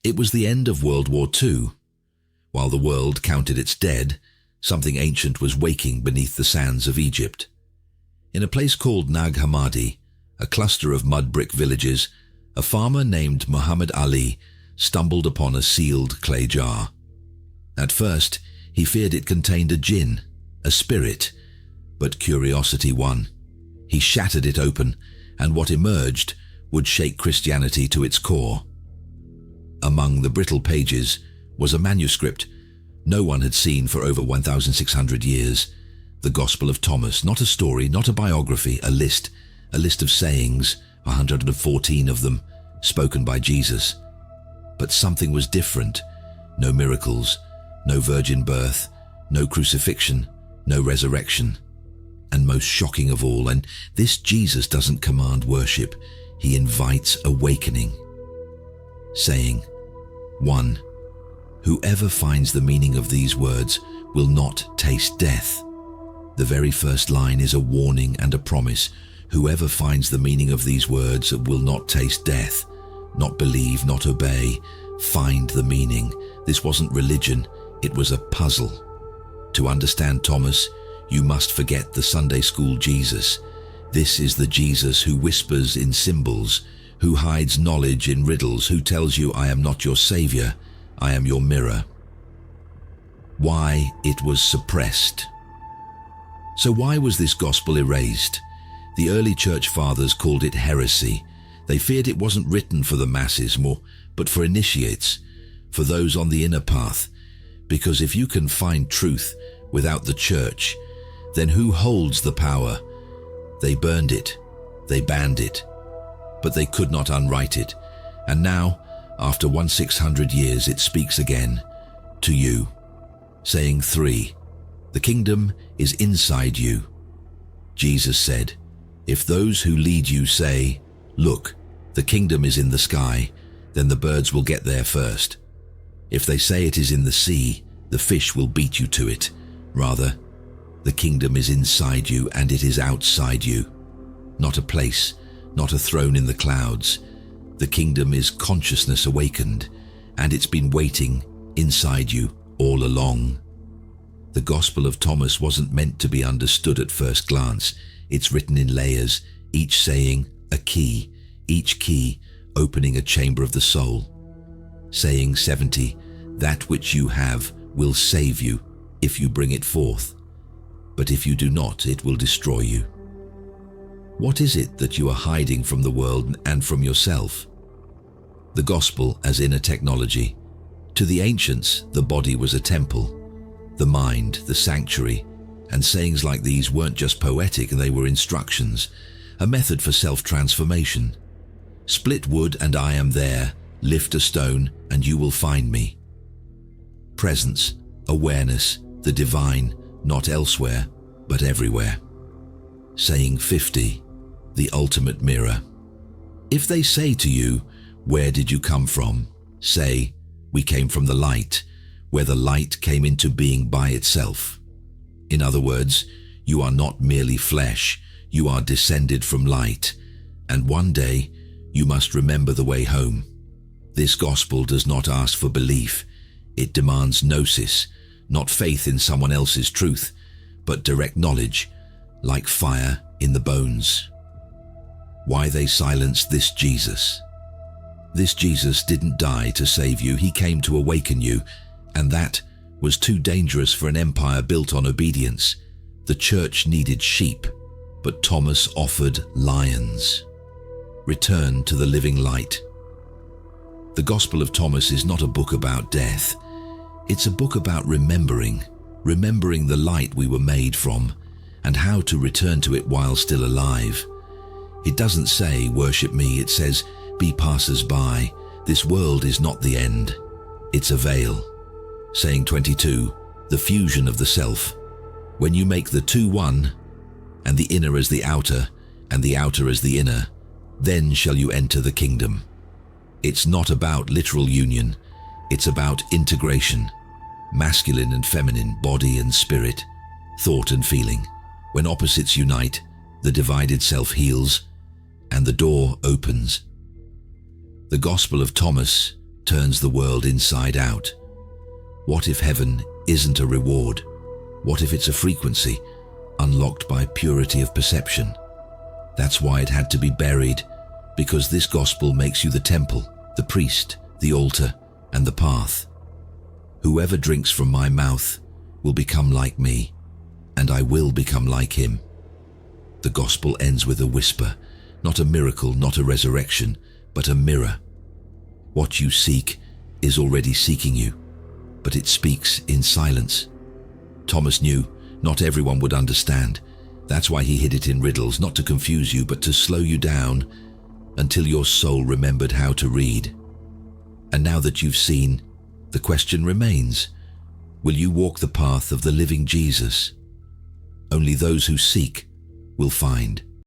It was the end of World War II. While the world counted its dead, something ancient was waking beneath the sands of Egypt. In a place called Nag Hammadi, a cluster of mud brick villages, a farmer named Muhammad Ali stumbled upon a sealed clay jar. At first, he feared it contained a jinn, a spirit, but curiosity won. He shattered it open, and what emerged would shake Christianity to its core. Among the brittle pages was a manuscript no one had seen for over 1,600 years, the Gospel of Thomas, not a story, not a biography, a list of sayings, 114 of them, spoken by Jesus. But something was different. No miracles, no virgin birth, no crucifixion, no resurrection. And most shocking of all, and this Jesus doesn't command worship, he invites awakening, saying, 1. Whoever finds the meaning of these words will not taste death. The very first line is a warning and a promise. Whoever finds the meaning of these words will not taste death. Not believe, not obey. Find the meaning. This wasn't religion, it was a puzzle. To understand Thomas, you must forget the Sunday school Jesus. This is the Jesus who whispers in symbols, who hides knowledge in riddles, who tells you, I am not your savior, I am your mirror. Why it was suppressed. So why was this gospel erased? The early church fathers called it heresy. They feared it wasn't written for the masses more, but for initiates, for those on the inner path. Because if you can find truth without the church, then who holds the power? They burned it, they banned it, but they could not unwrite it. And now, after 1,600 years, it speaks again to you, saying 3, the kingdom is inside you. Jesus said, if those who lead you say, look, the kingdom is in the sky, then the birds will get there first. If they say it is in the sea, the fish will beat you to it. Rather, the kingdom is inside you and it is outside you. Not a place, not a throne in the clouds. The kingdom is consciousness awakened, and it's been waiting inside you all along. The Gospel of Thomas wasn't meant to be understood at first glance. It's written in layers, each saying a key, each key opening a chamber of the soul. Saying 70, that which you have will save you if you bring it forth, but if you do not, it will destroy you. What is it that you are hiding from the world and from yourself? The gospel as inner technology. To the ancients, the body was a temple, the mind, the sanctuary, and sayings like these weren't just poetic, they were instructions, a method for self-transformation. Split wood and I am there, lift a stone and you will find me. Presence, awareness, the divine, not elsewhere, but everywhere. Saying 50, the ultimate mirror. If they say to you, where did you come from? Say, we came from the light, where the light came into being by itself. In other words, you are not merely flesh, you are descended from light, and one day you must remember the way home. This gospel does not ask for belief, it demands gnosis, not faith in someone else's truth, but direct knowledge, like fire in the bones. Why they silenced this Jesus? This Jesus didn't die to save you, he came to awaken you, and that was too dangerous for an empire built on obedience. The church needed sheep, but Thomas offered lions. Return to the living light. The Gospel of Thomas is not a book about death. It's a book about remembering the light we were made from, and how to return to it while still alive. It doesn't say, worship me, it says, be passers-by. This world is not the end. It's a veil. Saying 22, the fusion of the self. When you make the two one, and the inner as the outer, and the outer as the inner, then shall you enter the kingdom. It's not about literal union, it's about integration. Masculine and feminine, body and spirit, thought and feeling. When opposites unite, the divided self heals, and the door opens. The Gospel of Thomas turns the world inside out. What if heaven isn't a reward? What if it's a frequency, unlocked by purity of perception? That's why it had to be buried, because this gospel makes you the temple, the priest, the altar, and the path. Whoever drinks from my mouth will become like me, and I will become like him. The gospel ends with a whisper, not a miracle, not a resurrection, but a mirror. What you seek is already seeking you, but it speaks in silence. Thomas knew not everyone would understand. That's why he hid it in riddles, not to confuse you, but to slow you down until your soul remembered how to read. And now that you've seen, the question remains, will you walk the path of the living Jesus? Only those who seek will find.